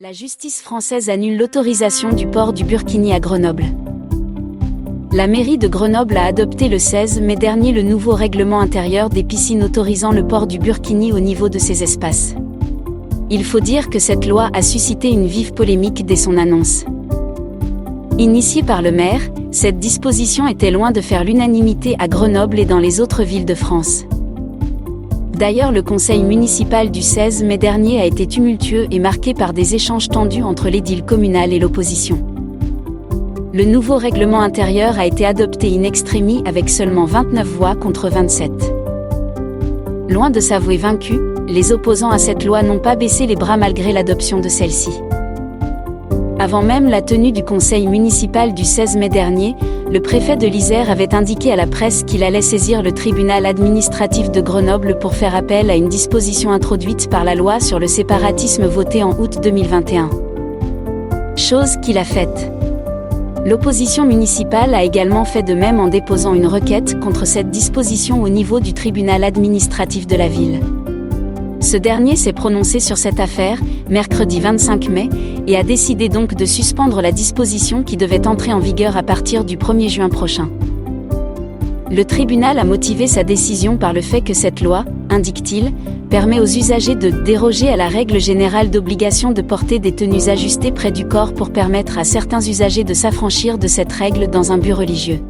La justice française annule l'autorisation du port du burkini à Grenoble. La mairie de Grenoble a adopté le 16 mai dernier le nouveau règlement intérieur des piscines autorisant le port du burkini au niveau de ces espaces. Il faut dire que cette loi a suscité une vive polémique dès son annonce. Initiée par le maire, cette disposition était loin de faire l'unanimité à Grenoble et dans les autres villes de France. D'ailleurs, le conseil municipal du 16 mai dernier a été tumultueux et marqué par des échanges tendus entre l'édile communal et l'opposition. Le nouveau règlement intérieur a été adopté in extremis avec seulement 29 voix contre 27. Loin de s'avouer vaincus, les opposants à cette loi n'ont pas baissé les bras malgré l'adoption de celle-ci. Avant même la tenue du conseil municipal du 16 mai dernier, le préfet de l'Isère avait indiqué à la presse qu'il allait saisir le tribunal administratif de Grenoble pour faire appel à une disposition introduite par la loi sur le séparatisme votée en août 2021. Chose qu'il a faite. L'opposition municipale a également fait de même en déposant une requête contre cette disposition au niveau du tribunal administratif de la ville. Ce dernier s'est prononcé sur cette affaire, mercredi 25 mai, et a décidé donc de suspendre la disposition qui devait entrer en vigueur à partir du 1er juin prochain. Le tribunal a motivé sa décision par le fait que cette loi, indique-t-il, permet aux usagers de déroger à la règle générale d'obligation de porter des tenues ajustées près du corps pour permettre à certains usagers de s'affranchir de cette règle dans un but religieux.